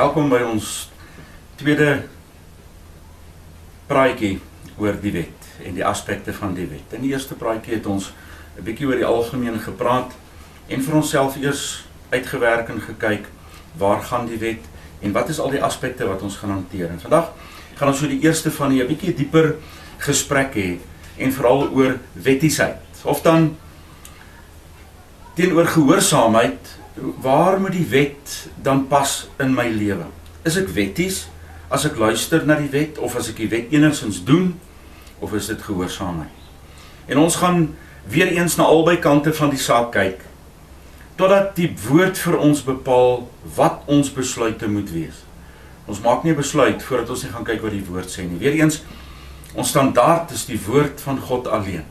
Welkom by ons tweede praatjie oor die wet en die aspekte van die wet. In die eerste praatjie het ons 'n bietjie oor die algemeen gepraat en vir onsself eers uitgewerk en gekyk waar gaan die wet en wat is al die aspekte wat ons gaan hanteer. En vandag gaan ons so die eerste van die 'n bietjie dieper gesprek hê en veral oor wettiesheid. Of dan teenoor gehoorsaamheid, waar moet die wet dan pas in my lewe? Is ek wetties as ek luister na die wet, of as ek die wet enigstens doen, of is dit gehoorsaamheid? En ons gaan weer eens na albei kante van die saak kyk, totdat die woord vir ons bepaal wat ons besluite moet wees. Ons maak nie 'n besluit voordat ons nie gaan kyk wat die woord sê nie. Weer eens, ons standaard is die woord van God alleen.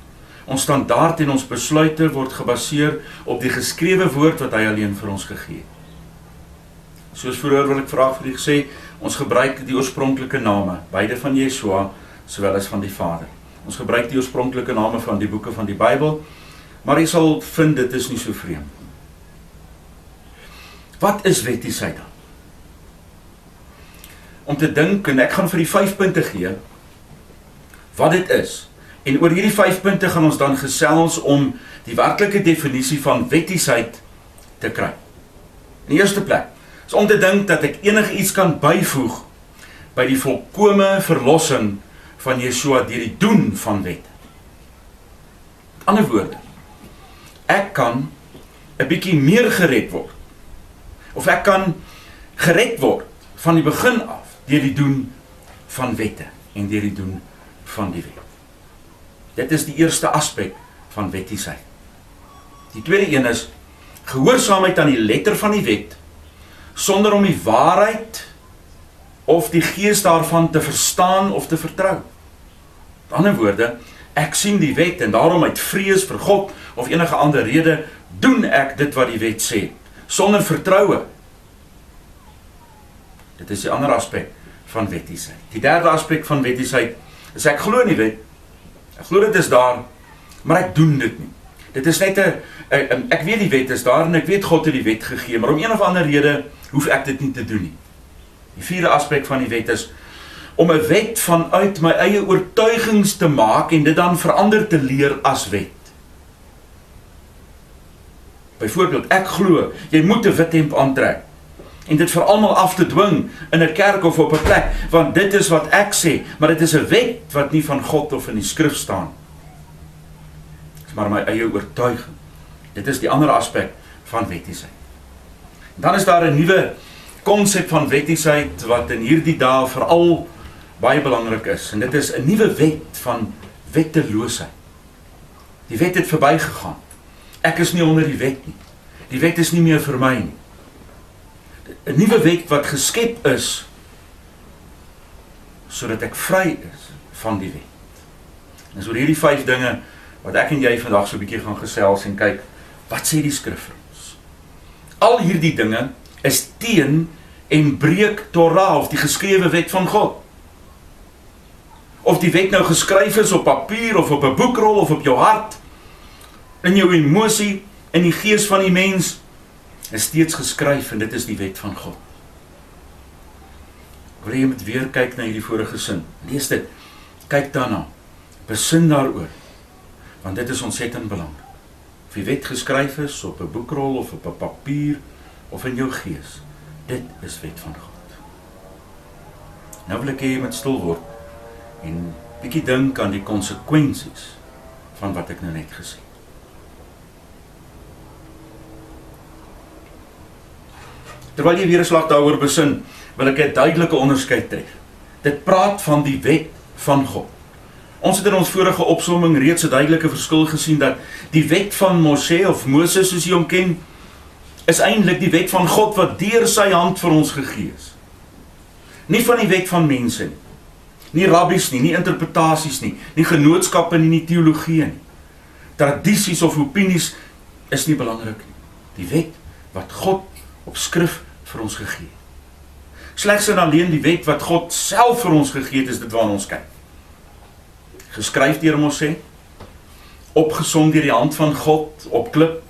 Ons standaard en ons besluite word gebaseer op die geskrewe woord wat hy alleen vir ons gegee het. Soos vroeër wil ek vraag vir u gesê, ons gebruik die oorspronklike name, beide van Yeshua, sowel as van die Vader. Ons gebruik die oorspronklike name van die boeke van die Bybel, maar jy sal vind dit is nie so vreemd. Wat is wettiesheid dan? Om te dink, en ek gaan vir die 5 punte gee, wat dit is. En oor hierdie 5 punte gaan ons dan gesels om die werklike definisie van wettiesheid te kry. In die eerste plek, is om te dink dat ek enigiets kan byvoeg by die volkome verlossing van Yeshua deur die doen van wette. Met ander woorde, ek kan 'n bietjie meer gered word, of ek kan gered word van die begin af deur die doen van wette en deur die doen van die wet. Dit is die eerste aspek van wettiesheid. Die tweede een is gehoorsaamheid aan die letter van die wet, sonder om die waarheid of die gees daarvan te verstaan of te vertrou. Met ander woorde, ek sien die wet en daarom uit vrees vir God of enige ander rede doen ek dit wat die wet sê, sonder vertroue. Dit is die ander aspek van wettiesheid. Die derde aspek van wettiesheid is ek glo in die wet. Ek glo dit is daar, maar ek doen dit nie. Dit is net ek weet die wet is daar en ek weet God het die wet gegee, maar om een of ander rede hoef ek dit nie te doen nie. Die vierde aspek van die wet is om 'n wet vanuit my eie oortuigings te maak en dit dan verander te leer as wet. Byvoorbeeld, ek glo, jy moet 'n wit hemp aantrek en dit vir almal af te dwing in 'n kerk of op 'n plek, want dit is wat ek sê, maar dit is 'n wet wat nie van God of in die skrif staan. Dit is maar my eie oortuiging. Dit is die ander aspek van wettiesheid. Dan is daar 'n nuwe konsep van wettiesheid wat in hierdie dae veral baie belangrik is, en dit is 'n nuwe wet van wetteloosheid. Die wet het verbygegaan. Ek is nie onder die wet nie. Die wet is nie meer vir my nie. 'n Nuwe wet wat geskep is sodat ek vry is van die wet. En so hierdie 5 dinge wat ek en jy vandag so 'n bietjie gaan gesels en kyk, wat sê die skrif vir ons? Al hierdie dinge is teen en breek Torah of die geskrewe wet van God. Of die wet nou geskryf is op papier of op 'n boekrol of op jou hart, in jou emosie, in die gees van die mens, is steeds geskryf en dit is die wet van God. Wil jy moet weer kyk na hierdie vorige sin? Lees dit, kyk daarna, besin daaroor, want dit is ontsettend belangrik. Of die wet geskryf is op 'n boekrol of op 'n papier of in jou gees, dit is wet van God. Nou wil ek hê jy moet stil word en bietjie dink aan die konsekwensies van wat ek nou net gesê het. Terwyl jy weer 'n slag daaroor besin, wil ek 'n duidelike onderskeid tref. Dit praat van die wet van God. Ons het in ons vorige opsomming reeds 'n duidelike verskil gesien dat die wet van Moshe of Moses soos jy hom ken, is eintlik die wet van God wat deur sy hand vir ons gegee is. Nie van die wet van mense nie. Nie rabbies nie, nie interpretasies nie, nie genootskappe nie, nie teologie nie. Tradisies of opinies is nie belangrik nie. Die wet wat God op skrif vir ons gegee het. Slegs en alleen die wet wat God self vir ons gegee het, is dit waarna ons kyk. Geskryf deur Moshe, opgesom deur die hand van God op klip.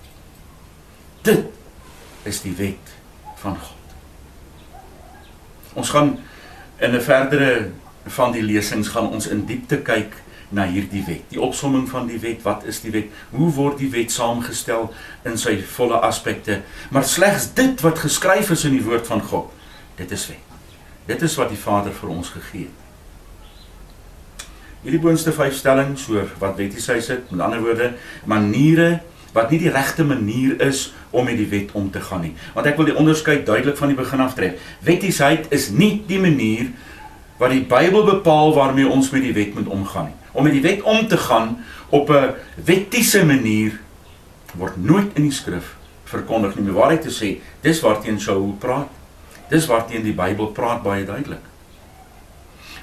Dit is die wet van God. Ons gaan in 'n verdere van die lesings gaan ons in diepte kyk na hierdie wet. Die opsomming van die wet, wat is die wet? Hoe word die wet saamgestel in sy volle aspekte? Maar slegs dit wat geskryf is in die woord van God, dit is wet. Dit is wat die Vader vir ons gegee het. Hierdie boonste 5 stellings oor wat wettiesheid is, met ander woorde, maniere wat nie die regte manier is om met die wet om te gaan nie. Want ek wil die onderskeid duidelik van die begin af tref. Wettiesheid is nie die manier wat die Bybel bepaal waarmee ons met die wet moet omgaan nie. Om met die wet om te gaan op 'n wettiese manier word nooit in die skrif verkondig nie. Om die waarheid te sê, dis waarteen Saul praat. Dis waarteen die Bybel praat baie duidelik.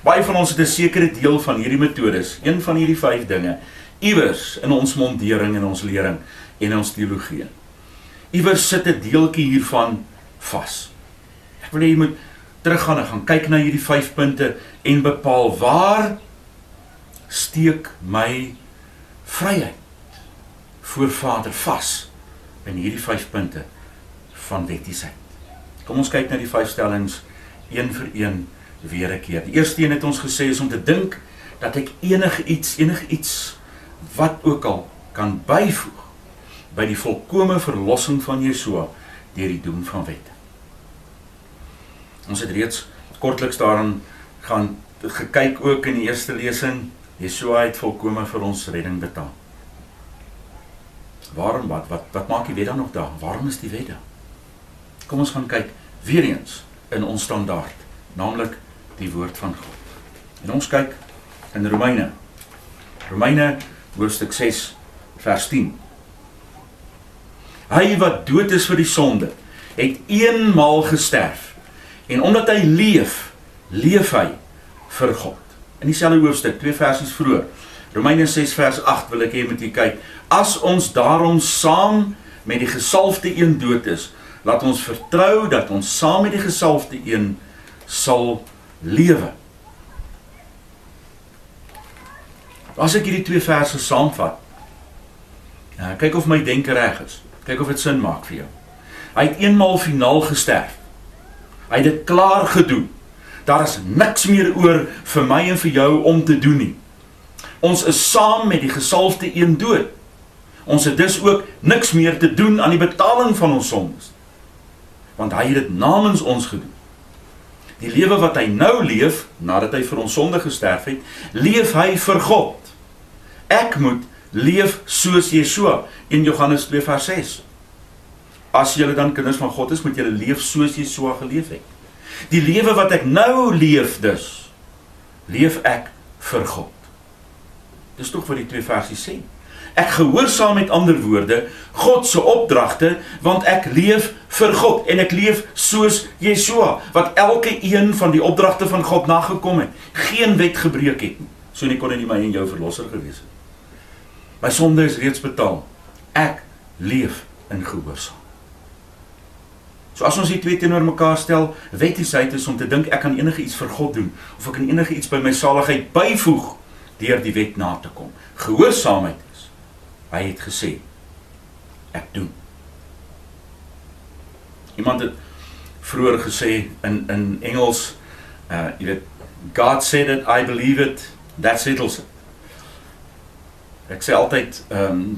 Baie van ons het 'n sekere deel van hierdie metodes, een van hierdie 5 dinge, iewers in ons mondering en ons lering en ons teologie. Iewers sit 'n deeltjie hiervan vas. Ek wil hê jy moet teruggaan en gaan kyk na hierdie 5 punte en bepaal waar steek my vryheid voor Vader vas in hierdie 5 punte van wettiesheid. Kom ons kyk na die 5 stellings een vir een weer 'n keer. Die eerste een het ons gesê is om te dink dat ek enige iets wat ook al kan byvoeg by die volkome verlossing van Yeshua deur die doen van wette. Ons het reeds kortliks daaraan gaan gekyk ook in die eerste lesing. Yeshua het volkome vir ons redding betaal. Waarom? Wat maak die wet dan nog daar? Waarom is die wet daar? Kom ons gaan kyk weer eens in ons standaard, naamlik die woord van God. En ons kyk in Romeine hoofstuk 6 vers 10. Hy wat dood is vir die sonde, het eenmaal gesterf. En omdat hy leef hy vir God. In dieselfde hoofstuk, 2 versies vroeër, Romeine 6 vers 8 wil ek hê met u kyk. As ons daarom saam met die gesalfde een dood is, laat ons vertrou dat ons saam met die gesalfde een sal lewe. As ek hierdie 2 verse saamvat, kyk of my denke reg is. Kyk of dit sin maak vir jou. Hy het eenmaal finaal gesterf. Hy het dit klaar gedoen. Daar is niks meer oor vir my en vir jou om te doen nie. Ons is saam met die gesalfde een dood. Ons het dus ook niks meer te doen aan die betaling van ons sondes. Want hy het dit namens ons gedoen. Die lewe wat hy nou leef, nadat hy vir ons sonde gesterf het, leef hy vir God. Ek moet leef soos Yeshua, in Johannes 2 vers 6. As julle dan kinders van God is, moet julle leef soos Yeshua geleef het. Die lewe wat ek nou leef dus, leef ek vir God. Dis tog wat die 2 versies sê. Ek gehoorsaam met ander woorde, God se opdragte, want ek leef vir God, en ek leef soos Yeshua, wat elke een van die opdragte van God nagekom het, geen wet gebreek het nie. So nie kon hy nie my en jou verlosser gewees het. My sonde is reeds betaal. Ek leef in gehoorsaam. So as ons die 2 teenoor mekaar stel, wettiesheid is om te dink ek kan enige iets vir God doen, of ek kan enige iets by my saligheid byvoeg, deur die wet na te kom. Gehoorsaamheid is, hy het gesê, ek doen. Iemand het vroeger gesê in Engels, jy weet, God said it, I believe it, that settles it. Ek sê altyd,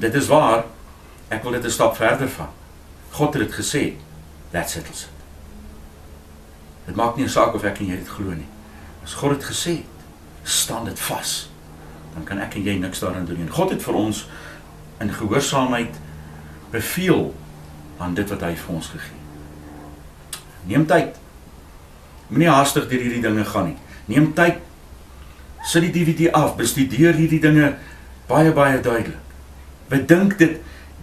dit is waar, ek wil dit 'n stap verder van. God het dit gesê, that settles it. Dit maak nie 'n saak of ek en jy dit glo nie. As God het gesê, staan dit vas. Dan kan ek en jy niks daaraan doen nie. God het vir ons in gehoorsaamheid beveel aan dit wat hy vir ons gegee. Neem tyd. Moenie haastig deur hierdie dinge gaan nie. Neem tyd. Sit die DVD af, bestudeer hierdie dinge baie duidelik. Bedink dit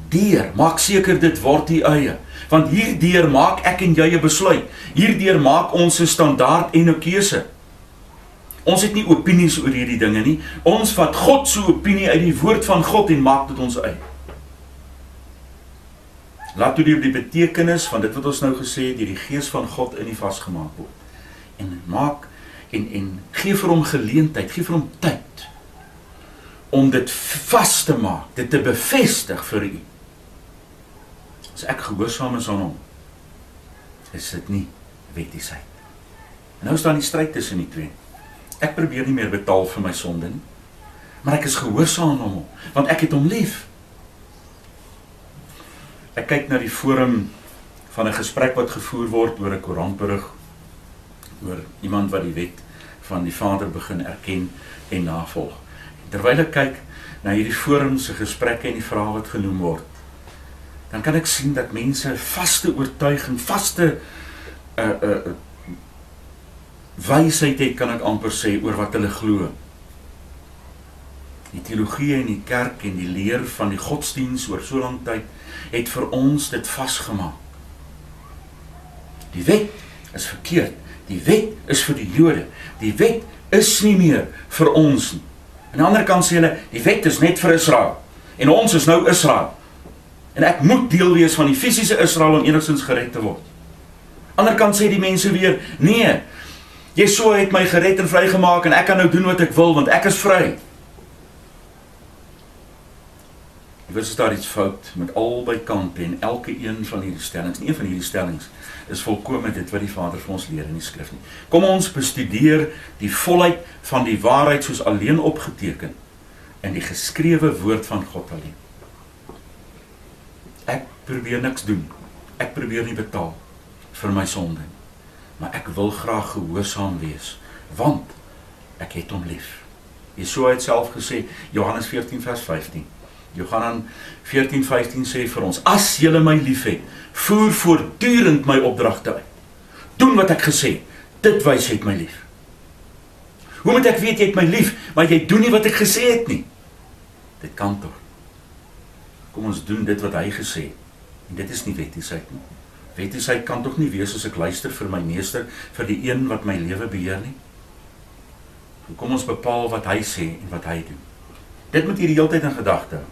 deur, maak seker dit word die eie. Want hierdeur maak ek en jy 'n besluit. Hierdeur maak ons 'n standaard en 'n keuse. Ons het nie opinies oor hierdie dinge nie. Ons vat God se opinie uit die woord van God en maak dit ons eie. Laat toe die betekenis van dit wat ons nou gesê het, die gees van God in die vasgemaak word. En maak en gee vir hom geleentheid, gee vir hom tyd om dit vas te maak, dit te bevestig vir u. As ek gehoorsaam is aan hom, is dit nie wettiesheid. En nou staan die stryd tussen die twee. Ek probeer nie meer betaal vir my sonde nie, maar ek is gehoorsaam aan hom, want ek het hom lief. Ek kyk na die forum van 'n gesprek wat gevoer word oor 'n koerantberig, oor iemand wat die wet van die Vader begin erken en navolg. Terwyl ek kyk na hierdie forum se gesprekke en die vrae wat genoem word, dan kan ek sien dat mense vaste oortuiging, vaste wysheid het, kan ek amper sê, oor wat hulle glo. Die teologie en die kerk en die leer van die godsdiens oor so lang tyd het vir ons dit vasgemaak. Die wet is verkeerd. Die wet is vir die Jode. Die wet is nie meer vir ons nie. Aan die ander kant sê hulle, die wet is net vir Israel. En ons is nou Israel. En ek moet deel wees van die fisiese Israel om enigstens gered te word. Aan die ander kant sê die mense weer, nee, Yeshua het my gered en vrygemaak en ek kan nou doen wat ek wil, want ek is vry. Is daar iets fout met albei kante en elke een van hierdie stellings. Nie een van hierdie stellings is volkome dit wat die Vader vir ons leer in die skrif nie. Kom ons bestudeer die volheid van die waarheid soos alleen opgeteken in die geskrewe woord van God alleen. Ek probeer niks doen. Ek probeer nie betaal vir my sonde nie. Maar ek wil graag gehoorsaam wees, want ek het hom lief. Yeshua het self gesê, Johannes 14 vers 15. Johannes 14:15 sê vir ons, as julle my lief het, voer voortdurend my opdragte uit. Doen wat ek gesê, dit wys jy het my lief. Hoe moet ek weet jy het my lief, maar jy doen nie wat ek gesê het nie? Dit kan toch. Kom ons doen dit wat hy gesê het. En dit is nie wettiesheid nie. Wettiesheid kan toch nie wees as ek luister vir my meester, vir die een wat my lewe beheer nie. Kom ons bepaal wat hy sê en wat hy doen. Dit moet hier die hele tyd in gedagte hou.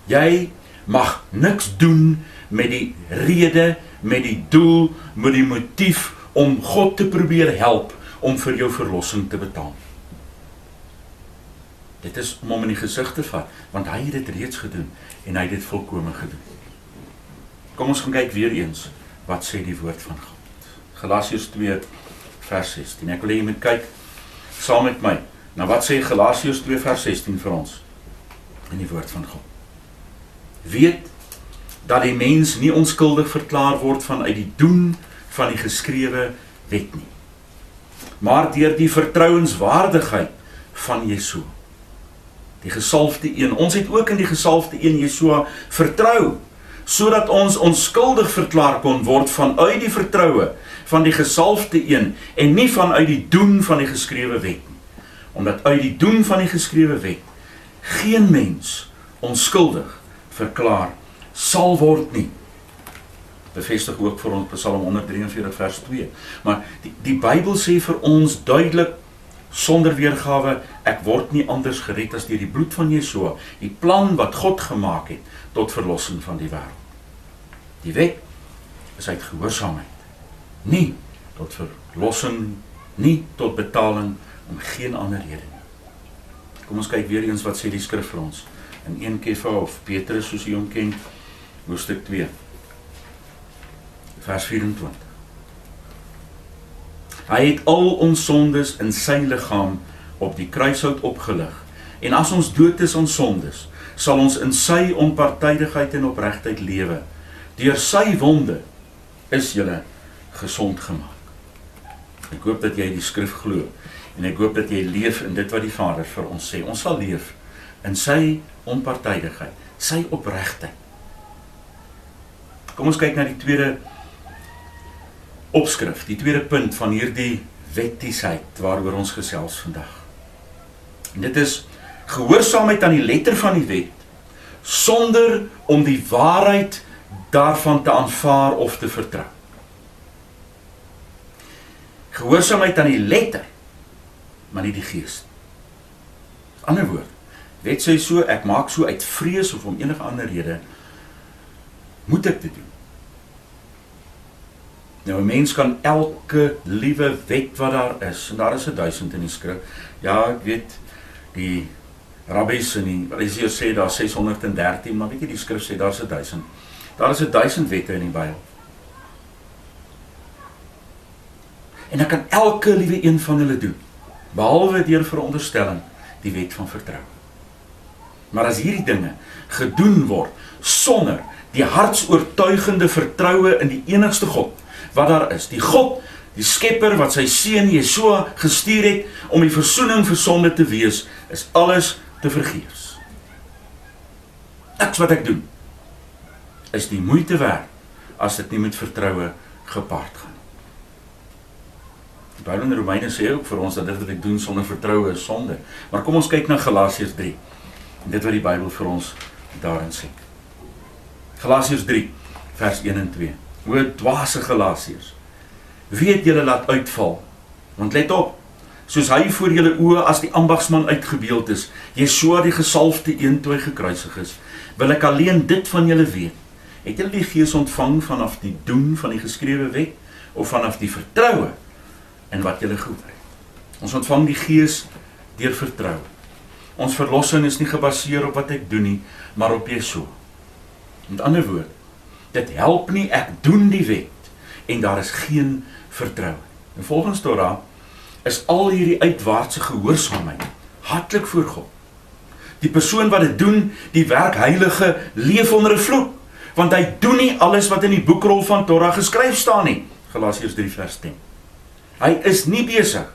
Jy mag niks doen met die rede, met die doel, met die motief om God te probeer help om vir jou verlossing te betaal. Dit is om hom in die gesig te vat, want hy het dit reeds gedoen en hy het dit volkome gedoen. Kom ons gaan kyk weer eens, wat sê die woord van God. Galasiërs 2 vers 16. Ek wil hê jy moet kyk saam met my. Nou wat sê Galasiërs 2 vers 16 vir ons in die woord van God? Weet dat die mens nie onskuldig verklaar word vanuit die doen van die geskrewe wet nie, maar deur die vertrouenswaardigheid van Yeshua, die gesalfde een. Ons het ook in die gesalfde een Yeshua vertrou, sodat ons onskuldig verklaar kon word vanuit die vertroue van die gesalfde een en nie vanuit die doen van die geskrewe wet nie. Omdat uit die doen van die geskrewe wet geen mens onskuldig verklaar sal word nie. Bevestig ook vir ons Psalm 143 vers 2. Maar die Bybel sê vir ons duidelik, sonder weergawe, ek word nie anders gered as deur die bloed van Yeshua, die plan wat God gemaak het tot verlossing van die wêreld. Die wet is uit gehoorsaamheid, nie tot verlossing, nie tot betaling, om geen ander rede nie. Kom ons kyk weer eens wat sê die skrif vir ons in 1 Kefa of Petrus soos jy hom ken, hoofstuk 2 vers 24. Hy het al ons sondes in sy liggaam op die kruishout opgelig, en as ons dood is aan sondes, sal ons in sy onpartydigheid en opregtheid lewe. Deur sy wonde is julle gesond gemaak. Ek hoop dat jy die skrif glo, en ek hoop dat jy leef in dit wat die Vader vir ons sê. Ons sal leef in sy onpartydigheid, sy opregtheid. Kom ons kyk na die tweede opskrif, die tweede punt van hierdie wettiesheid waaroor ons gesels vandag. En dit is gehoorsaamheid aan die letter van die wet, sonder om die waarheid daarvan te aanvaar of te vertrou. Gehoorsaamheid aan die letter, maar nie die gees. Ander woord, wet sê so, ek maak so uit vrees of om enige ander rede, moet ek dit doen. Nou, 'n mens kan elke liewe wet wat daar is, en daar is 1000 in die skrif, ja, ek weet, die rabbies en die Fariseërs sê daar 613, maar weet jy, die skrif sê daar is 1000. Daar is 1000 wette in die Bybel. En dan kan elke liewe een van hulle doen, behalwe deur veronderstelling, die wet van vertroue. Maar as hierdie dinge gedoen word, sonder die hartsoortuigende vertroue in die enigste God, wat daar is, die God, die skepper wat sy seun Yeshua gestuur het, om die versoening vir sonde te wees, is alles te vergeefs. Niks wat ek doen, is die moeite werd, as dit nie met vertroue gepaard gaan. Die Bybel in Romeine sê ook vir ons, dat dit wat ek doen sonder vertroue is sonde. Maar kom ons kyk na Galasiërs 3, en dit wat die Bybel vir ons daarin sê. Galasiërs 3, vers 1 en 2. O dwaase Galasiërs, wie het julle laat uitval? Want let op, soos hy voor julle oë as die ambagsman uitgebeeld is, Yeshua die gesalfde een toe hy gekruisig is, wil ek alleen dit van julle weet. Het julle die Gees ontvang vanaf die doen van die geskrewe wet, of vanaf die vertroue in wat julle gehoor het? Ons ontvang die Gees deur vertroue. Ons verlossing is nie gebaseer op wat ek doen nie, maar op Yeshua. Met ander woord, dit help nie, ek doen die wet, en daar is geen vertroue. En volgens Torah, is al hierdie uitwaartse gehoorsaamheid hartlik voor God. Die persoon wat dit doen, die werk heilige, leef onder 'n vloek, want hy doen nie alles wat in die boekrol van Torah geskryf staan nie. Galasiërs 3 vers 10. Hy is nie besig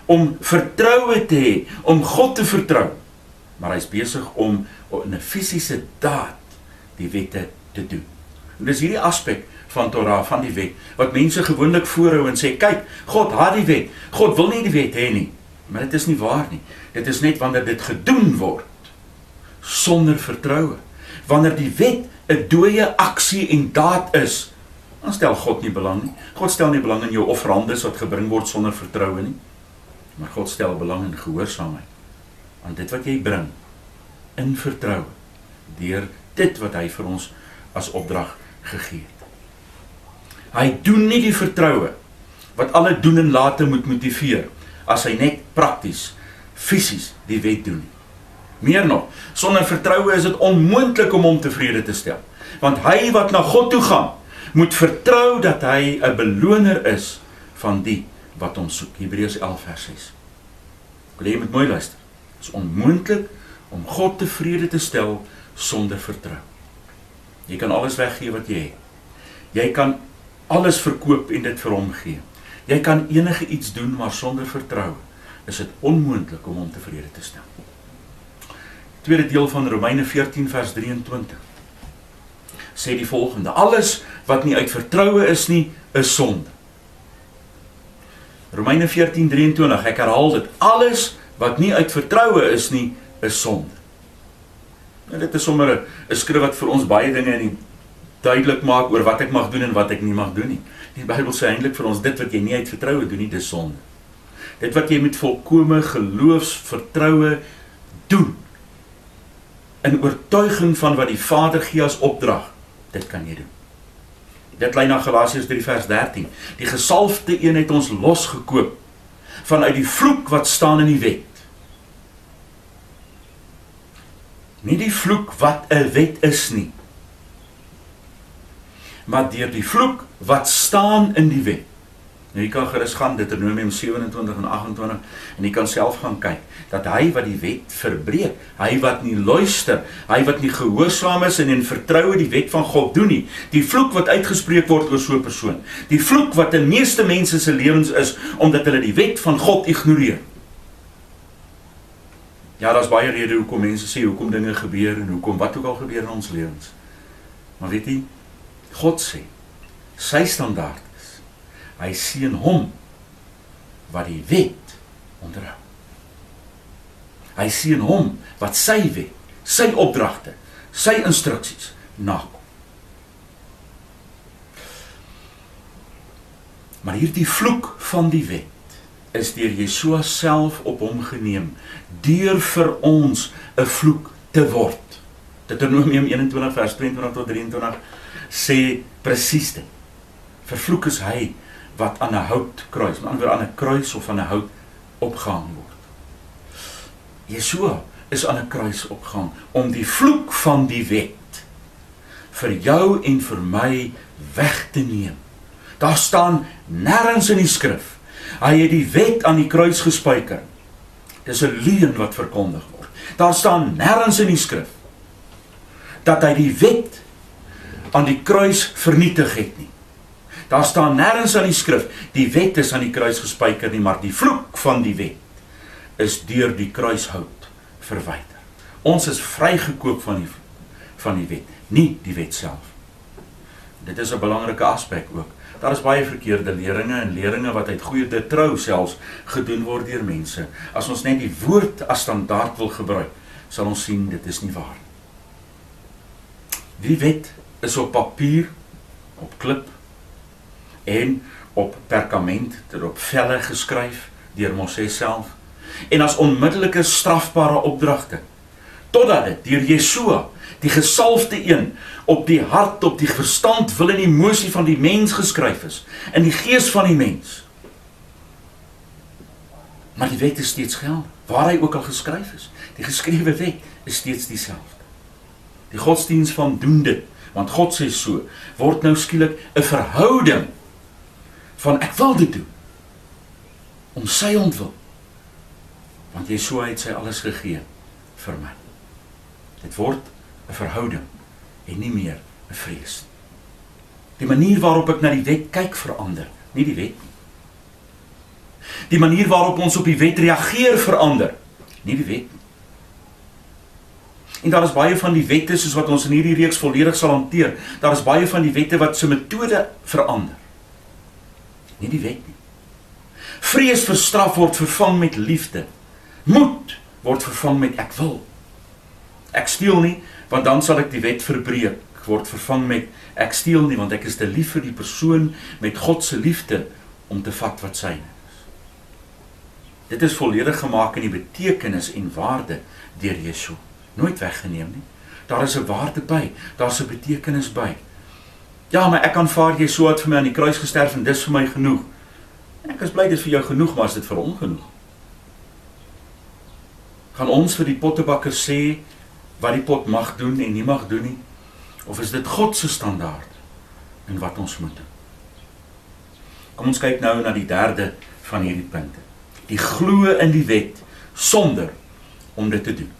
om vertroue te hê, om God te vertrou, maar hy is besig om in 'n fisiese daad die wette te doen. En dis hierdie aspek van Torah, van die wet, wat mense gewoonlik voorhou en sê, kyk, God haat die wet, God wil nie die wet hê nie, maar dit is nie waar nie. Dit is net wanneer dit gedoen word, sonder vertroue. Wanneer die wet 'n dooie aksie en daad is, dan stel God nie belang nie. God stel nie belang in jou offerandes wat gebring word sonder vertroue nie, maar God stel belang in gehoorsaamheid aan dit wat jy bring, in vertroue, deur dit wat hy vir ons as opdrag gegee het. Hy doen nie die vertroue wat alle doen en late moet motiveer, as hy net prakties, fisies die wet doen nie. Meer nog, sonder vertroue is dit onmoontlik om hom tevrede te stel, want hy wat na God toe gaan, moet vertrou dat hy 'n beloner is van die wat hom soek. Hebreërs 11 vers 6. Ek wil jy moet mooi luister. Het is onmoontlik om God tevrede te stel sonder vertrou. Jy kan alles weggee wat jy het. Jy kan alles verkoop en dit vir hom gee. Jy kan enige iets doen, maar sonder vertroue is dit onmoontlik om hom tevrede te stel. Tweede deel van Romeine 14 vers 23 sê die volgende: alles wat nie uit vertroue is nie, is sonde. Romeine 14:23, ek herhaal dit, alles wat nie uit vertroue is nie, is sonde. En dit is sommer 'n skrif wat vir ons baie dinge in duidelik maak oor wat ek mag doen en wat ek nie mag doen nie. Die Bybel sê eintlik vir ons, dit wat jy nie uit vertroue doen nie, dis sonde. Dit wat jy met volkome geloofsvertroue doen, in oortuiging van wat die Vader gee as opdrag, dit kan jy doen. Dit lei na Galasiërs 3 vers 13. Die gesalfde een het ons losgekoop vanuit die vloek wat staan in die wet. Nie die vloek wat 'n wet is nie, maar deur die vloek wat staan in die wet. Nou jy kan gerus gaan Deuteronomium 27 en 28 en jy kan self gaan kyk, dat hy wat die wet verbreek, hy wat nie luister, hy wat nie gehoorsaam is en in vertroue die wet van God doen nie, die vloek wat uitgespreek word oor so 'n persoon, die vloek wat in meeste mense se lewens is, omdat hulle die wet van God ignoreer. Ja, daar's baie redes hoekom mense sê, hoekom dinge gebeur en hoekom wat ook al gebeur in ons lewens. Maar weet jy, God sê, sy standaard is, hy seën hom wat die wet onderhou. Hy seën hom wat sy wet, sy opdragte, sy instruksies nakom. Maar hierdie vloek van die wet is deur Yeshua self op hom geneem, deur vir ons 'n vloek te word. Deuteronomium 21 vers 22 tot 23 sê presies dit. Vervloek is hy wat aan 'n houtkruis, met ander woorde aan 'n kruis of aan 'n hout opgehang word. Yeshua is aan 'n kruis opgehang om die vloek van die wet vir jou en vir my weg te neem. Daar staan nêrens in die skrif Hy het die wet aan die kruis gespijker. Dis 'n leuen wat verkondig word. Daar staan nêrens in die skrif dat hy die wet aan die kruis vernietig het nie. Daar staan nêrens aan die skrif, die wet is aan die kruis gespijker nie, maar die vloek van die wet is deur die kruishout verwyder. Ons is vrygekoop van die wet, nie die wet self. Dit is 'n belangrike aspek ook. Daar is baie verkeerde leringe en leringe wat uit goeie trou selfs gedoen word deur mense. As ons net die woord as standaard wil gebruik, sal ons sien dit is nie waar. Die wet is op papier, op klip en op perkament, op velle geskryf deur Moses self en as onmiddellike strafbare opdragte, totdat dit deur Yeshua, die gesalfde een, op die hart, op die verstand, wil en emosie van die mens geskryf is, in die gees van die mens. Maar die wet is steeds geld, waar hy ook al geskryf is. Die geskrewe wet is steeds dieselfde. Die godsdienst van doen dit, want God sê so, word nou skielik 'n verhouding van ek wil dit doen, om sy ontwil. Want Yeshua het sy alles gegee vir my. Dit word 'n verhouding en nie meer 'n vrees. Die manier waarop ek na die wet kyk verander, nie die wet nie. Die manier waarop ons op die wet reageer verander, nie die wet nie. En daar is baie van die wette soos wat ons in hierdie reeks volledig sal hanteer. Daar is baie van die wette wat se metode verander, nie die wet nie. Vrees vir straf word vervang met liefde. Moed word vervang met ek wil. Ek steel nie, want dan sal ek die wet verbreek. Word vervang met ek steel nie, want ek is te lief vir die persoon met God se liefde om te vat wat syne is. Dit is volledig gemaak in die betekenis en waarde deur Yeshua. Nooit weggeneem nie. Daar is 'n waarde by, daar is 'n betekenis by. Ja, maar ek aanvaar Yeshua het vir my aan die kruis gesterf en dis vir my genoeg. Ek is bly dit is vir jou genoeg, maar is dit vir hom genoeg? Gaan ons vir die pottebakker sê wat die pot mag doen en nie mag doen nie? Of is dit God se standaard in wat ons moet doen? Kom ons kyk nou na die derde van hierdie punte. Die glo in die wet sonder om dit te doen.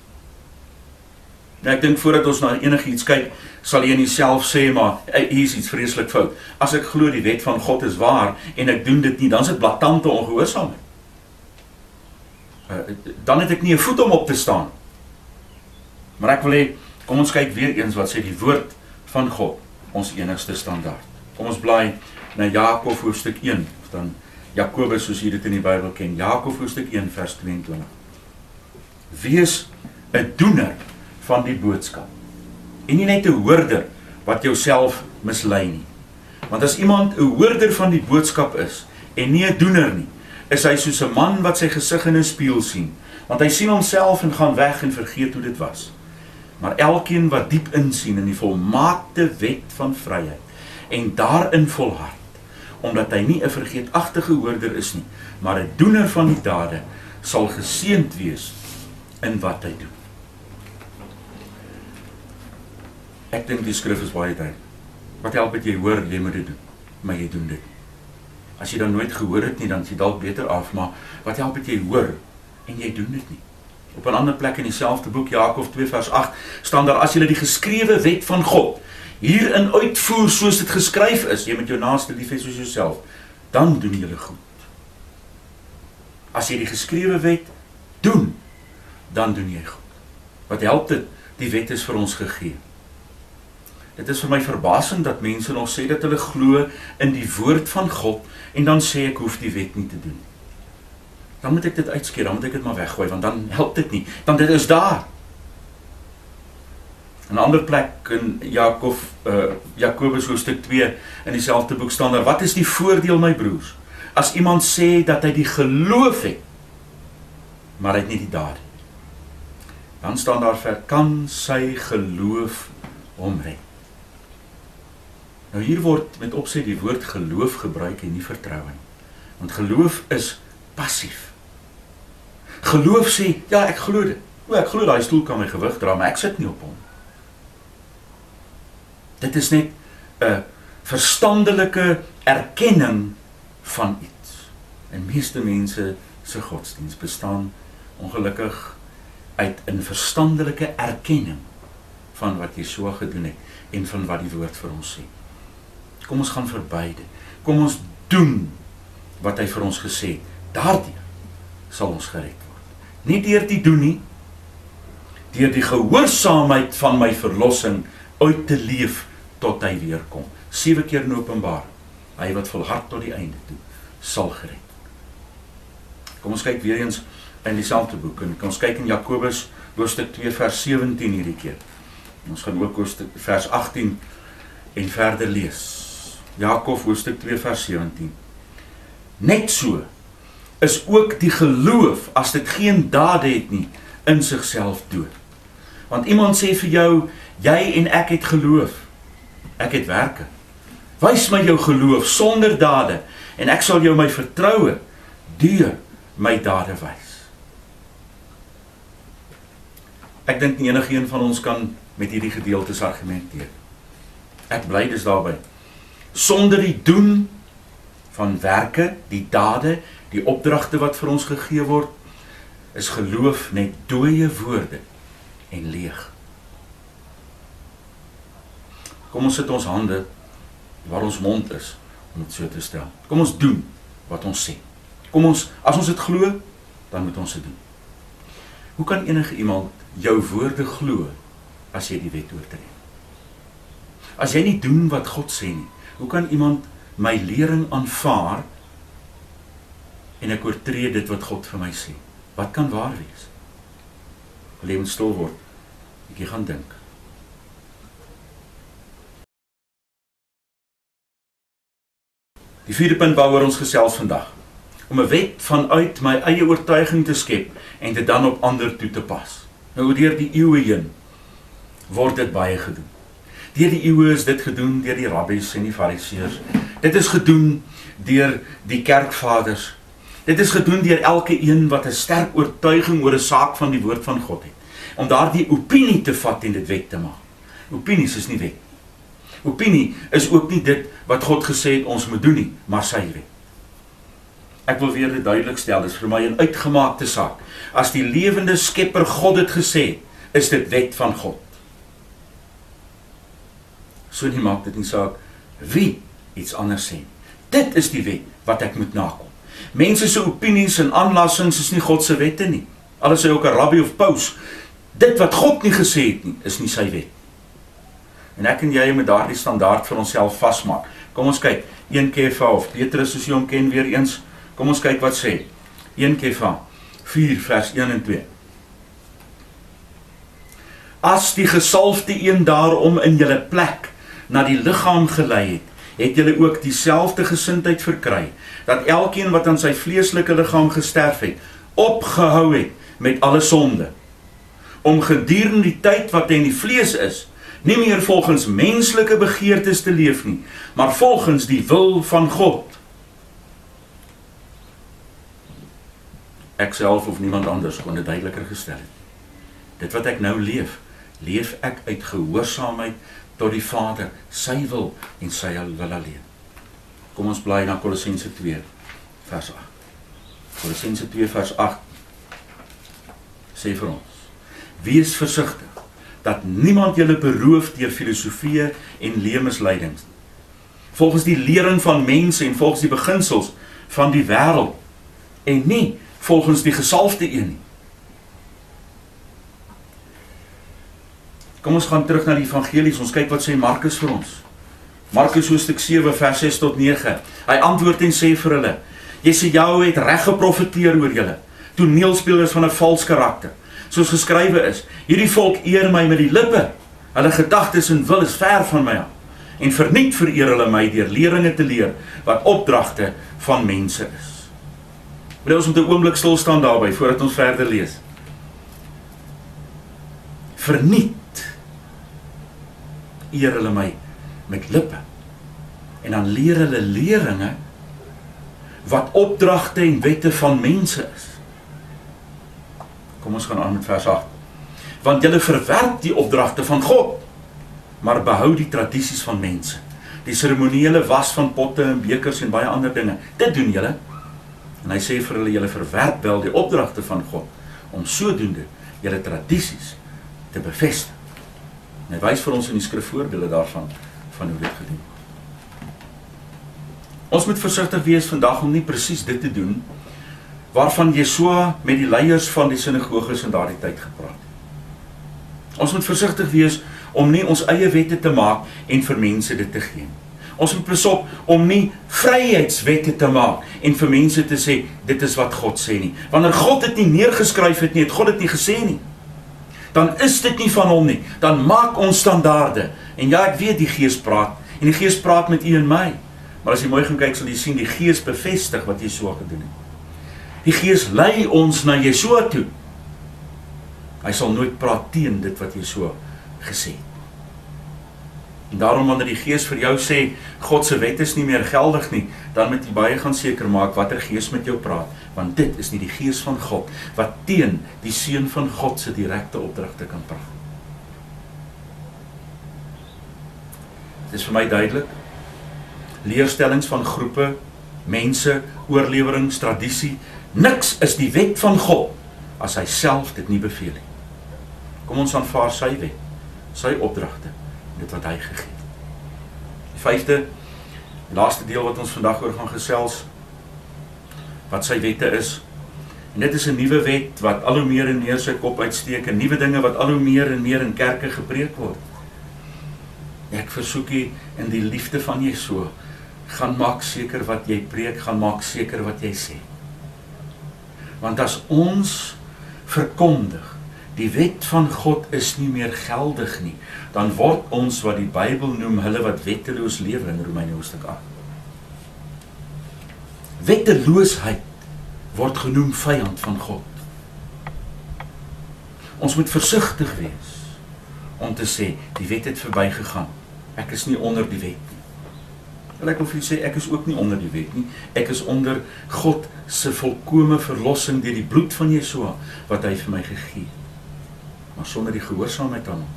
Nou ek dink voordat ons na enigiets kyk, sal jy nie self sê, maar hier is iets vreeslik fout. As ek glo die wet van God is waar en ek doen dit nie, dan is dit blaatante ongehoorsaamheid. Dan het ek nie 'n voet om op te staan. Maar ek wil hê, kom ons kyk weer eens wat sê die woord van God, ons enigste standaard. Kom ons blaai na Jakob hoofstuk 1, of dan Jakobus soos jy dit in die Bybel ken. Jakob hoofstuk 1 vers 22. Wees 'n doener van die boodskap. En nie net 'n hoorder wat jouself mislei nie. Want as iemand 'n hoorder van die boodskap is en nie 'n doener nie, is hy soos 'n man wat sy gesig in 'n spieël sien. Want hy sien homself en gaan weg en vergeet hoe dit was. Maar elkeen wat diep insien in die volmaakte wet van vryheid en daarin volhard, omdat hy nie 'n vergeetagtige hoorder is nie, maar 'n doener van die dade, sal geseënd wees in wat hy doen. Ek dink die skrif is baie duidelik. Wat help het jy hoor, jy moet dit doen, maar jy doen dit. As jy dan nooit gehoor het nie, dan is jy dalk beter af, maar wat help het jy hoor en jy doen dit nie? Op 'n ander plek in dieselfde boek, Jakob 2 vers 8, staan daar, as jy die geskrewe wet van God hierin uitvoer soos dit geskryf is, jy moet jou naaste lief hê soos jouself, dan doen jy goed. As jy die geskrewe wet doen, dan doen jy goed. Wat help dit? Die wet is vir ons gegee. Dit is vir my verbasend dat mense nog sê dat hulle glo in die woord van God en dan sê ek hoef die wet nie te doen. Dan moet ek dit uitskeer, dan moet ek dit maar weggooi, want dan help dit nie. Dan dit is daar. In 'n ander plek in Jakobus hoofstuk 2 in dieselfde boek staan daar, wat is die voordeel my broers, as iemand sê dat hy die geloof het, maar hy het nie die dade. Dan staan daar ver, kan sy geloof hom red. Nou hier word met opset die woord geloof gebruik en nie vertroue nie. Want geloof is passief. Geloof sê, ja ek glo dit. Ek glo daai stoel kan my gewig dra, maar ek sit nie op hom. Dit is net 'n verstandelike erkenning van iets. En meeste mense se godsdienst bestaan ongelukkig uit 'n verstandelike erkenning van wat Yeshua gedoen het en van wat die woord vir ons sê. Kom ons gaan verby dit. Kom ons doen wat hy vir ons gesê het. Daardeur sal ons gered word. Nie deur die doen nie, deur die gehoorsaamheid van my verlossing uit te leef tot hy weer kom. 7 keer in Openbaring. Hy wat volhard tot die einde toe sal gered word. Kom ons kyk weer eens in dieselfde boek en kom ons kyk in Jakobus hoofstuk 2 vers 17 hierdie keer. En ons gaan ook hoofstuk vers 18 en verder lees. Jakob hoofstuk 2 vers 17. Net so is ook die geloof, as dit geen dade het nie, in sigself dood. Want iemand sê vir jou, jy en ek het geloof, ek het werke. Wys my jou geloof sonder dade, en ek sal jou my vertroue deur my dade wys. Ek dink nie enige een van ons kan met hierdie gedeeltes argumenteer. Ek bly dus daarby. Sonder die doen van werke, die dade, die opdragte wat vir ons gegee word, is geloof net dooie woorde en leeg. Kom ons sit ons hande waar ons mond is, om het so te stel. Kom ons doen wat ons sê. Kom ons, as ons dit glo, dan moet ons dit doen. Hoe kan enige iemand jou woorde glo, as jy die wet oortree? As jy nie doen wat God sê nie, hoe kan iemand my lering aanvaar, en ek oortree dit wat God vir my sê? Wat kan waar wees? Wil jy stil word? Ek gaan dink. Die 4de punt waaroor ons gesels vandag, om 'n wet vanuit my eie oortuiging te skep, en dit dan op ander toe te pas. Nou deur die eeue heen, word dit baie gedoen. Deur die eeue is dit gedoen deur die rabbies en die fariseërs. Dit is gedoen deur die kerkvaders. Dit is gedoen deur elke een wat 'n sterk oortuiging oor 'n saak van die woord van God het. Om daardie opinie te vat en dit wet te maak. Opinies is nie wet. Opinie is ook nie dit wat God gesê het ons moet doen nie, maar sy wet. Ek wil weer dit duidelik stel, dis vir my 'n uitgemaakte saak. As die lewende skepper God het gesê, is dit wet van God. So nie maak dit nie saak wie iets anders sê. Dit is die wet wat ek moet nakom. Mense se opinies en aanlassings is nie God se wette nie. Al is hy ook 'n rabbi of paus, dit wat God nie gesê het nie, is nie sy wet. En ek en jy moet daardie standaard vir onsself vasmaak. Kom ons kyk, 1 Kefa of Petrus soos jy hom ken weer eens. Kom ons kyk wat sê. 1 Kefa 4 vers 1 en 2. As die gesalfde een daarom in julle plek na die liggaam gelei het, het julle ook dieselfde gesindheid verkry, dat elkeen wat aan sy vleeslike liggaam gesterf het, opgehou het met alle sonde, om gedurende die tyd wat hy in die vlees is, nie meer volgens menslike begeertes te leef nie, maar volgens die wil van God. Ek self of niemand anders kon dit duideliker gestel het. Dit wat ek nou leef, leef ek uit gehoorsaamheid tot die Vader, sy wil en sy wil alleen. Kom ons bly na Kolossense 2 vers 8. Kolossense 2 vers 8 sê vir ons, wees versigtig, dat niemand julle beroof deur filosofie en lewensleidings, volgens die lering van mense en volgens die beginsels van die wêreld, en nie volgens die gesalfde een nie. Kom ons gaan terug na die evangelies, ons kyk wat sê Markus vir ons. Markus hoofstuk 7 vers 6 tot 9. Hy antwoord en sê vir hulle, Jesaja het reg geprofeteer oor julle, toneelspelers van 'n vals karakter. Soos geskrywe is, hierdie volk eer my met die lippe, hulle gedagtes en wil is ver van my af, en verniet vereer hulle my deur leringe te leer, wat opdragte van mense is. Wil ons met 'n oomblik stil staan daarby, voordat ons verder lees. Verniet eer hulle my met lippe, en dan leer hulle leringe, wat opdragte en wette van mense is. Kom ons gaan aan met vers 8. Want julle verwerp die opdragte van God, maar behou die tradisies van mense. Die seremoniele was van potte en bekers en baie ander dinge. Dit doen julle. En hy sê vir hulle, julle verwerp wel die opdragte van God, om sodoende julle tradisies te bevestig. En hy wys vir ons in die skrif voorbeelde daarvan, van hoe dit gedoen word. Ons moet versigtig wees vandag om nie presies dit te doen, waarvan Jesua met die leiers van die sinagoges in daardie tyd gepraat het. Ons moet versigtig wees om nie ons eie wette te maak en vir mense dit te gee. Ons moet pas op om nie vryheidswette te maak en vir mense te sê, dit is wat God sê nie. Wanneer God dit nie neergeskryf het nie, het God dit nie gesê nie. Dan is dit nie van hom nie. Dan maak ons standaarde. En ja, ek weet die Gees praat. En die Gees praat met u en my. Maar as jy mooi gaan kyk, sal jy sien, die Gees bevestig wat Jesua gedoen het. Die Gees lei ons na Jesua toe. Hy sal nooit praat teen dit wat Jesua gesê het. En daarom wanneer die Gees vir jou sê, God se wet is nie meer geldig nie, dan moet jy baie gaan seker maak watter Gees met jou praat, want dit is nie die Gees van God, wat teen die Seun van God se direkte opdragte kan praat. Dit is vir my duidelik, leerstellings van groepe, mense, oorlewerings, tradisie, niks is die wet van God, as hy self dit nie beveel nie. Kom ons aanvaar sy wet, sy opdragte, dit wat hy gegee het. Die vyfde, die laaste deel wat ons vandag oor gaan gesels, wat sy wette is, en dit is 'n nuwe wet, wat al hoe meer en meer sy kop uitsteek, en nuwe dinge wat al hoe meer en meer in kerke gepreek word. Ek versoek u in die liefde van Jesua, gaan maak seker wat jy preek, gaan maak seker wat jy sê. Want as ons verkondig, die wet van God is nie meer geldig nie, dan word ons wat die Bybel noem, hulle wat wetteloos lewe in Romeine hoofstuk 8. Wetteloosheid word genoem vyand van God. Ons moet versigtig wees om te sê, die wet het verbygegaan. Ek is nie onder die wet nie. Wil ek of jy sê, ek is ook nie onder die wet nie. Ek is onder God se volkome verlossing deur die bloed van Jesua, wat hy vir my gegee het. Maar sonder die gehoorsaamheid aan hom,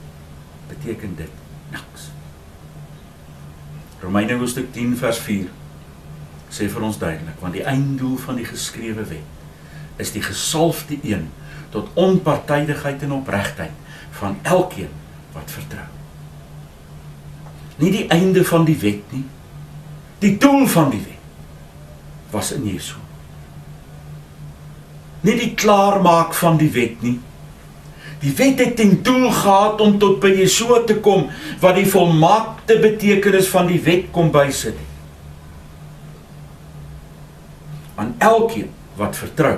beteken dit niks. Romeine hoofstuk 10 vers 4 sê vir ons duidelik, want die einddoel van die geskrewe wet is die gesalfde een tot onpartydigheid en opregtheid van elkeen wat vertrou. Nie die einde van die wet nie, die doel van die wet was in Jesua. Nie die klaarmaak van die wet nie. Die wet het ten doel gehad om tot by Jesua te kom, wat die volmaakte betekenis van die wet kom bysit. Aan elkeen wat vertrou,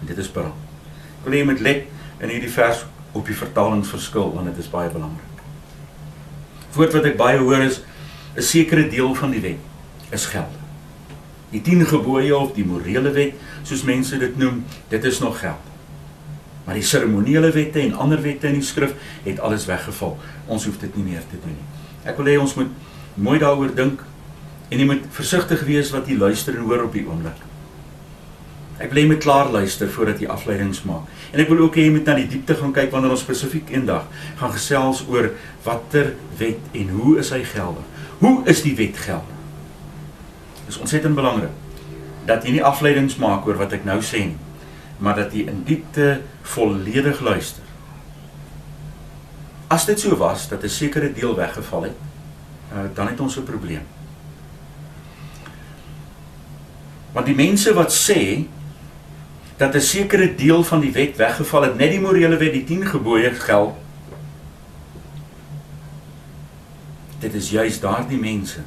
en dit is belang. Ek wil hê jy moet let in hierdie vers op die vertalingsverskil, want dit is baie belangrik. Woord wat ek baie hoor is, 'n sekere deel van die wet is geldig. Die 10 gebooie of die morele wet, soos mense dit noem, dit is nog geldig. Maar die seremoniele wette en ander wette in die skrif het alles weggeval. Ons hoef dit nie meer te doen nie. Ek wil hê ons moet mooi daaroor dink en jy moet versigtig wees wat jy luister en hoor op die oomblik. Ek wil hê jy moet klaar luister voordat jy afleidings maak. En ek wil ook hê jy moet na die diepte gaan kyk wanneer ons spesifiek eendag gaan gesels oor watter wet en hoe is hy geldig. Hoe is die wet geldig? Dit is ontsettend belangrik dat jy nie afleidings maak oor wat ek nou sê nie, maar dat jy in diepte volledig luister. As dit so was, dat 'n sekere deel weggeval het, dan het ons 'n probleem. Want die mense wat sê, dat 'n sekere deel van die wet weggeval het, net die morele wet, die 10 gebooie geld, dit is juist daardie mense,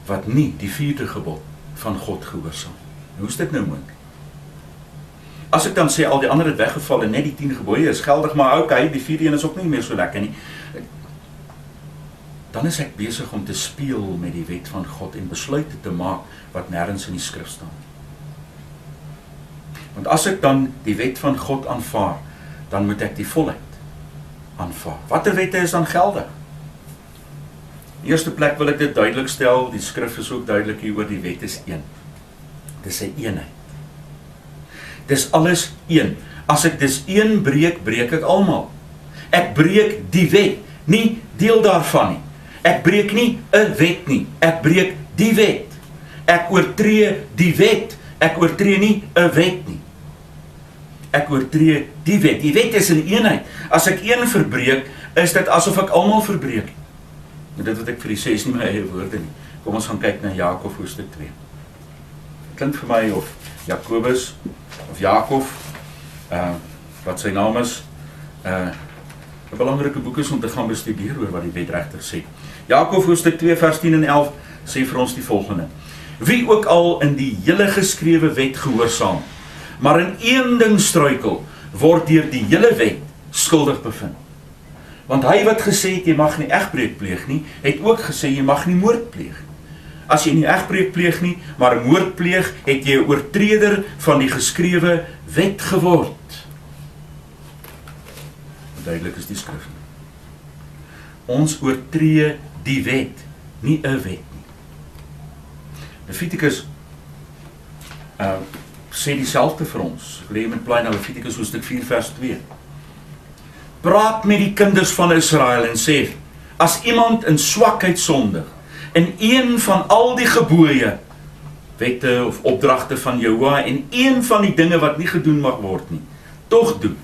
wat nie die 4de gebod van God gehoorsaam. Hoe is dit nou moontlik? As ek dan sê, al die ander het weggeval en net die 10 gebooie is geldig, maar okay, die 4de een is ook nie meer so lekker nie, dan is ek besig om te speel met die wet van God en besluite te maak wat nêrens in die skrif staan. Want as ek dan die wet van God aanvaar, dan moet ek die volheid aanvaar. Watter wette is dan geldig? In eerste plek wil ek dit duidelik stel, die skrif is ook duidelik hier oor, die wet is een. Dit is 'n eenheid. Dis alles een. As ek dis een breek, breek ek almal. Ek breek die wet, nie deel daarvan nie. Ek breek nie 'n wet nie, ek breek die wet. Ek oortree die wet, Ek oortree nie 'n wet nie. Ek oortree die wet. Die wet is 'n eenheid. As ek een verbreek, is dit asof ek almal verbreek. En dit wat ek vir u sê is nie my eie woorde nie. Kom ons gaan kyk na Jakob hoofstuk 2. Dit klink vir my of Jakobus of Jakob, wat sy naam is, 'n belangrike boek is om te gaan bestudeer oor wat die wet regtig sê. Jakob hoofstuk 2 vers 10 en 11 sê vir ons die volgende: Wie ook al in die hele geskrewe wet gehoorsaam, maar in een ding struikel, word deur die hele wet skuldig bevind. Want hy wat gesê het jy mag nie egbreek pleeg nie, het ook gesê jy mag nie moord pleeg nie. As jy nie egbreek pleeg nie, maar moord pleeg, het jy 'n oortreder van die geskrewe wet geword. Duidelik is die skrif. Ons oortree die wet, nie 'n wet nie. Levitikus sê dieselfde vir ons. Ek lees met plaai na Levitikus hoofstuk 4 vers 2. Praat met die kinders van Israel en sê: As iemand in swakheid sondig, in een van al die gebooie, wette of opdragte van Jehovah, en een van die dinge wat nie gedoen mag word nie, tog doen.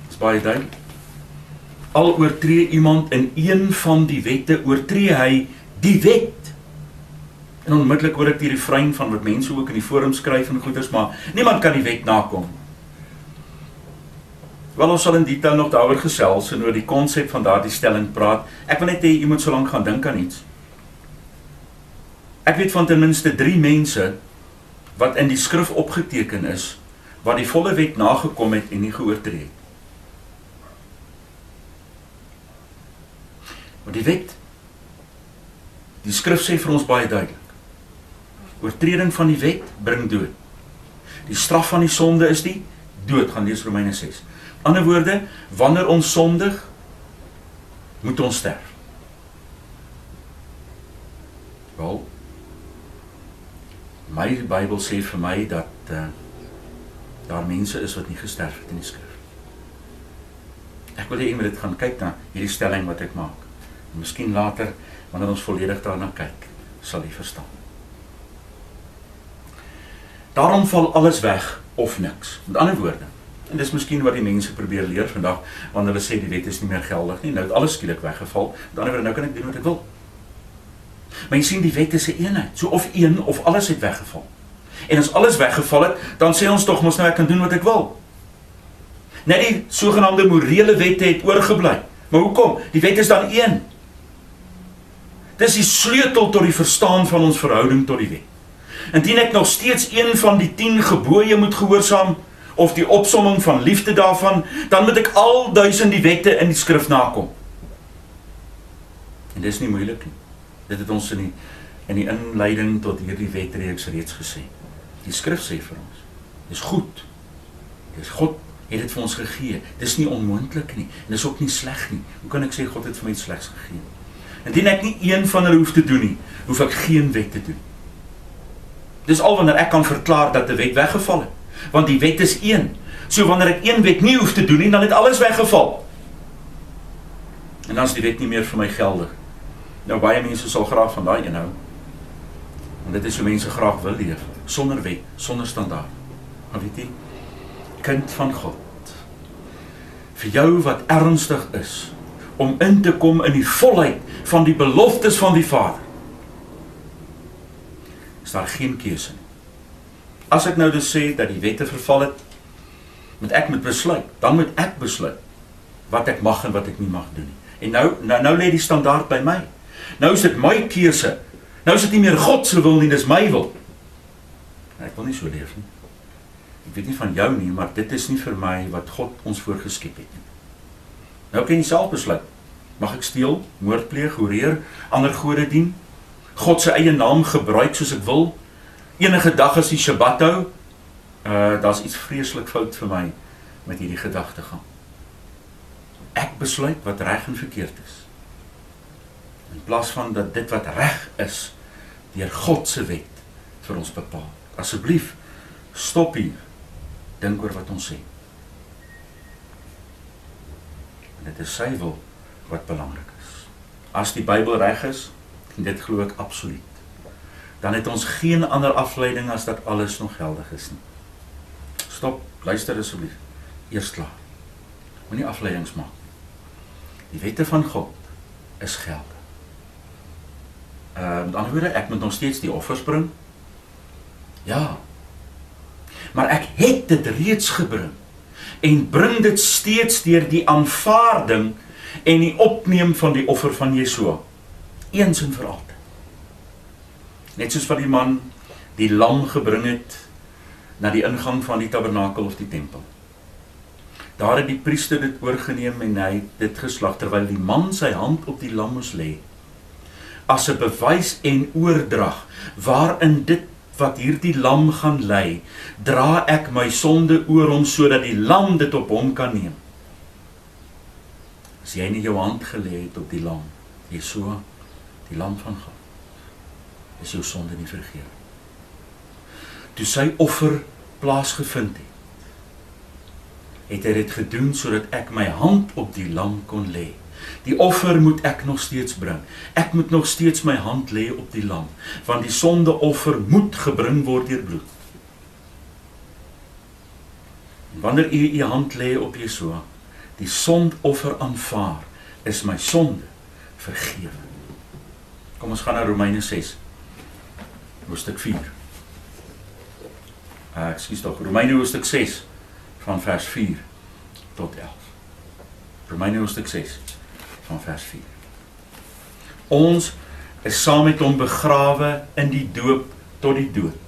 Dis baie duidelik. Al oortree iemand in een van die wette, oortree hy die wet. En onmiddellik hoor ek die refrein van wat mense ook in die forum skryf en goeders, maar niemand kan die wet nakom. Wel, ons sal in detail nog daaroor gesels en oor die konsep van daardie stelling praat. Ek wil net hê jy moet so lank gaan dink aan iets. Ek weet van ten minste 3 mense wat in die skrif opgeteken is, wat die volle wet nagekom het en nie geoortree het. Maar die wet, die skrif sê vir ons baie duidelik, oortreding van die wet bring dood. Die straf van die sonde is die dood, gaan lees Romeine 6. Ander woorde, wanneer ons sondig, moet ons sterf. Wel, my Bybel sê vir my dat daar mense is wat nie gesterf het in die skrif. Ek wil hê jy moet dit gaan kyk na hierdie stelling wat ek maak. En miskien later, wanneer ons volledig daarna kyk, sal jy verstaan. Daarom val alles weg of niks. Met ander woorde, en dis miskien wat die mense probeer leer vandag, wanneer hulle sê die wet is nie meer geldig nie, nou het alles skielik weggeval, met ander woorde, nou kan ek doen wat ek wil. Maar jy sien, die wet is 'n eenheid, so of een of alles het weggeval. En as alles weggeval het, dan sê ons tog mos nou ek kan doen wat ek wil. Net die sogenaamde morele wette het oorgebly. Maar hoekom? Die wet is dan een. Dis die sleutel tot die verstaan van ons verhouding tot die wet. Indien ek nog steeds een van die 10 gebooie moet gehoorsaam, of die opsomming van liefde daarvan, dan moet ek al 1000 die wette in die skrif nakom. En dis nie moeilik nie. Dit het ons in die inleiding tot hierdie wetreeks reeds gesê. Die skrif sê vir ons, dis goed. Dis God het dit vir ons gegee. Dis nie onmoontlik nie, en dis ook nie sleg nie. Hoe kan ek sê God het vir my iets slegs gegee? Indien ek nie een van hulle hoef te doen nie, hoef ek geen wet te doen. Dis al wanneer ek kan verklaar dat die wet weggeval het. Want die wet is een. So wanneer ek een wet nie hoef te doen nie, dan het alles weggeval. En dan is die wet nie meer vir my geldig. Nou, baie mense sal graag van daai inhou. En dit is hoe mense graag wil leef. Sonder wet, sonder standaard. Maar weet jy, kind van God, vir jou wat ernstig is, om in te kom in die volheid van die beloftes van die Vader, is daar geen keuse nie. As ek nou dus sê dat die wette verval het, moet ek besluit, dan moet ek besluit, wat ek mag en wat ek nie mag doen nie. En nou lê die standaard by my. Nou is dit my keuse. Nou is dit nie meer God se wil nie, dis my wil. En ek wil nie so leef nie. Ek weet nie van jou nie, maar dit is nie vir my wat God ons voorgeskep het nie. Nou kan jy self besluit. Mag ek steel, moord pleeg, hoereer, ander gode dien, God se eie naam gebruik soos ek wil, enige dag as die Shabbat hou, daar's iets vreeslik fout vir my met hierdie gedagtegang. Ek besluit wat reg en verkeerd is. In plaas van dat dit wat reg is, deur God se wet vir ons bepaal. Asseblief, stop hier, dink oor wat ons sê. En dit is sy wil wat belangrik is. As die Bybel reg is, en dit glo ek absoluut, dan het ons geen ander afleiding as dat alles nog geldig is nie. Stop, luister asseblief. Eers klaar. Moenie afleidings maak. Die wette van God is geldig. Met ander woorde, ek moet nog steeds die offers bring. Ja. Maar ek het dit reeds gebring en bring dit steeds deur die aanvaarding en die opneem van die offer van Yeshua. Eens en vir altyd. Net soos wat die man die lam gebring het na die ingang van die tabernakel of die tempel. Daar het die priester dit oorgeneem en hy het dit geslag, terwyl die man sy hand op die lam moes lê, as 'n bewys en oordrag, waarin dit wat hierdie lam gaan lê, dra ek my sonde oor hom, sodat die lam dit op hom kan neem. As jy nie jou hand gelê het op die lam, Yeshua, die lam van God, is jou sonde nie vergewe. Toe sy offer plaasgevind het hy dit gedoen sodat ek my hand op die lam kon lê. Die offer moet ek nog steeds bring. Ek moet nog steeds my hand lê op die lam, want die sondeoffer moet gebring word deur bloed. En wanneer u u hand lê op Yeshua, die sondoffer aanvaar, is my sonde vergewe. Kom ons gaan na Romeine 6, hoofstuk 4. Romeine hoofstuk 6, van vers 4 tot 11. Romeine hoofstuk 6, van vers 4. Ons is saam met hom begrawe in die doop tot die dood,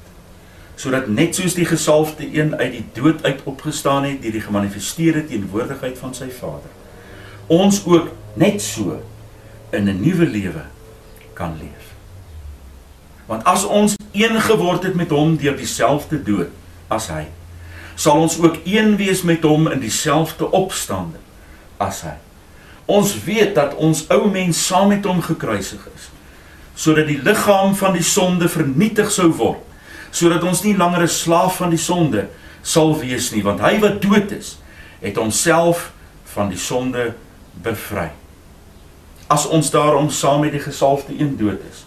sodat net soos die gesalfde een uit die dood uit opgestaan het, deur die gemanifesteerde teenwoordigheid van sy Vader, ons ook net so in 'n nuwe lewe kan leef. Want as ons een geword het met hom deur dieselfde dood as hy, sal ons ook een wees met hom in dieselfde opstanding as hy. Ons weet dat ons ou mens saam met hom gekruisig is, sodat die liggaam van die sonde vernietig sou word, sodat ons nie langer 'n slaaf van die sonde sal wees nie, want hy wat dood is, het homself van die sonde bevry. As ons daarom saam met die gesalfde een dood is,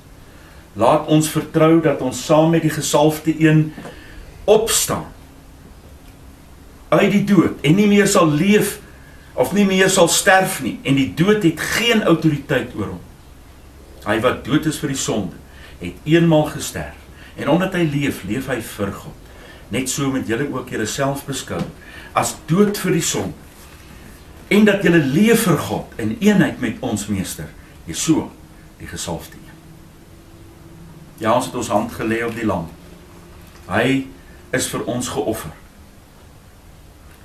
laat ons vertrou dat ons saam met die gesalfde een opstaan uit die dood en nie meer sal leef of nie meer sal sterf nie, en die dood het geen autoriteit oor hom. Hy wat dood is vir die sonde, het eenmaal gesterf, en omdat hy leef, leef hy vir God. Net so moet julle ook julle self beskou as dood vir die sonde, en dat julle leef vir God in eenheid met ons meester, Yeshua, die gesalfde een. Ja, ons het ons hand gelê op die lam. Hy is vir ons geoffer.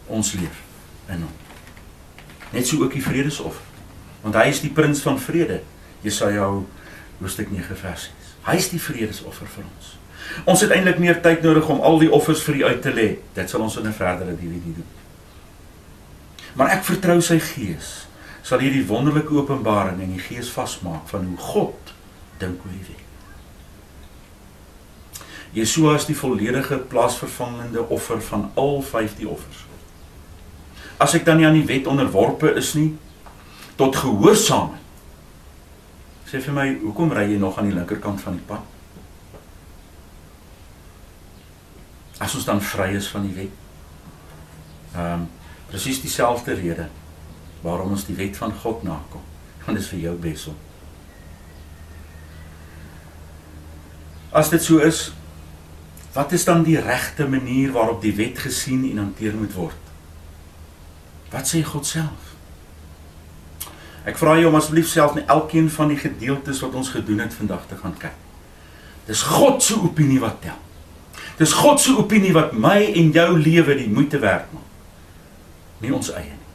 Ons leef in hom. Net so ook die vredesoffer, want hy is die prins van vrede, Jesaja hoofstuk 9 vers 6. Hy is die vredesoffer vir ons. Ons het eintlik meer tyd nodig om al die offers vir u uit te lê. Dit sal ons in 'n verdere DVD doen. Maar ek vertrou sy gees, sal hierdie wonderlike openbaring in die gees vasmaak van hoe God dink oor die wet. Yeshua is die volledige plaasvervangende offer van al 5 die offers. As ek dan nie aan die wet onderworpe is nie, tot gehoorsaamheid. Sê vir my, hoekom ry jy nog aan die linkerkant van die pad? As ons dan vry is van die wet. Presies dieselfde rede waarom ons die wet van God nakom. Want dit is vir jou besel. As dit so is, wat is dan die regte manier waarop die wet gesien en hanteer moet word? Wat sê God self? Ek vra jou om asseblief self na elkeen van die gedeeltes wat ons gedoen het vandag te gaan kyk. Dis God se opinie wat tel. Dis God se opinie wat my en jou lewe die moeite werd maak. Nie ons eie nie.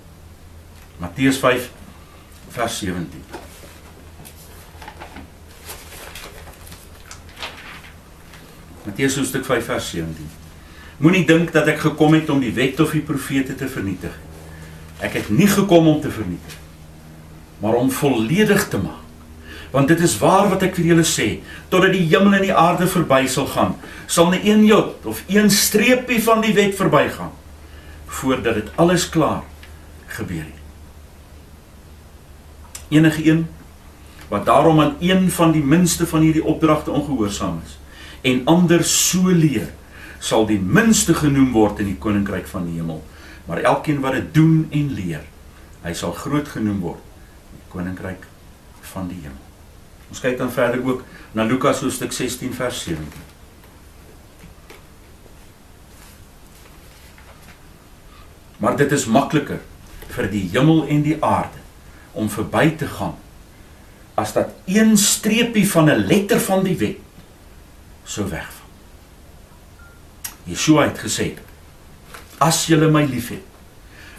Matteus 5 vers 17. Matteus hoofstuk 5 vers 17. Moenie dink dat ek gekom het om die wet of die profete te vernietig. Ek het nie gekom om te vernietig, maar om volledig te maak. Want dit is waar wat ek vir julle sê, totdat die hemel en die aarde verby sal gaan, sal nie een jot of een streepie van die wet verby gaan, voordat dit alles klaar gebeur het. Enige een wat daarom aan een van die minste van hierdie opdragte ongehoorsaam is, en ander so leer, sal die minste genoem word in die koninkryk van die hemel. Maar elkeen wat dit doen en leer, hy sal groot genoem word in die koninkryk van die hemel. Ons kyk dan verder ook na Lukas hoofstuk 16 vers 17. Maar dit is makliker vir die hemel en die aarde om verby te gaan, as dat een streepie van 'n letter van die wet so wegval. Yeshua het gesê, as julle my liefhet,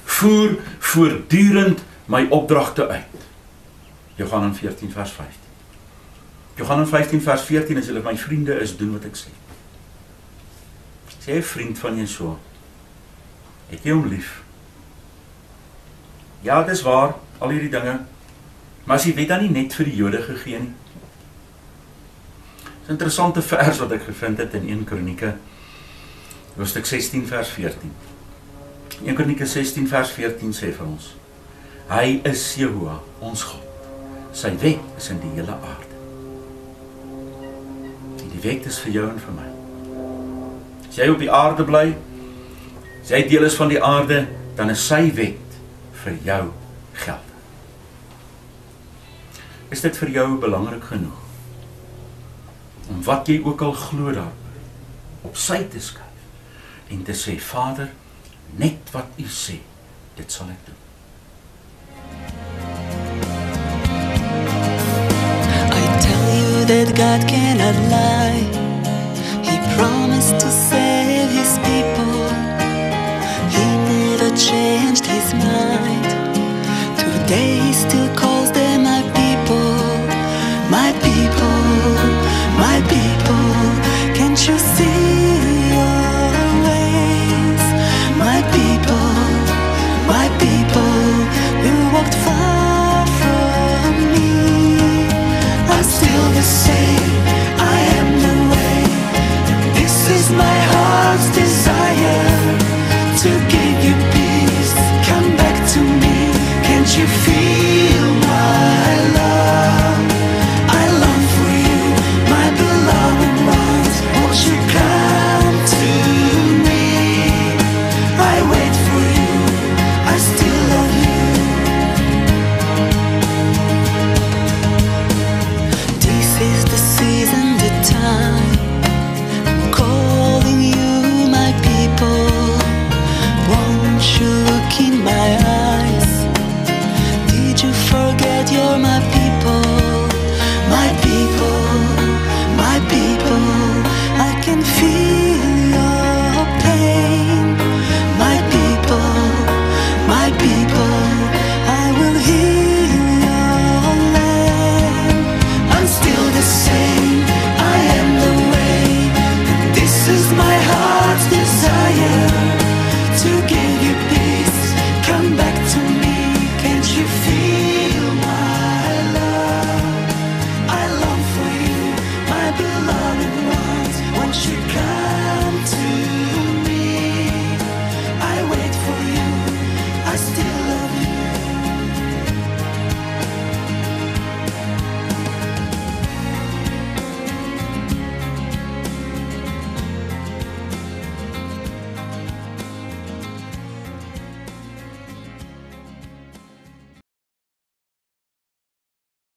voer voortdurend my opdragte uit. Johannes 14 vers 15. Johannes 15 vers 14, as julle my vriende is, doen wat ek sê. Sê 'n vriend van Yeshua, het jy hom lief? Ja, dit is waar, al hierdie dinge, maar as die wet dan nie net vir die Jode gegee nie. Dit is 'n interessante vers wat ek gevind het in 1 Kronieke, hoofstuk 16 vers 14. 1 Kronieke 16 vers 14 sê vir ons, hy is Jehovah, ons God. Sy wet is in die hele aarde. En die wet is vir jou en vir my. As jy op die aarde bly, as jy deel is van die aarde, dan is sy wet vir jou geldig. Is dit vir jou belangrik genoeg om wat jy ook al glo daar op sy te skuif en te sê, Vader, net wat u sê, dit sal ek doen. I tell you that God cannot lie. He promised to save his people. He never changed his mind. Today he still calls them my people. My people, my people. Can't you see your ways? My people, who walked far from me, are still the same. I am the way. This is my heart's desire, to give you peace. Come back to me. Can't you feel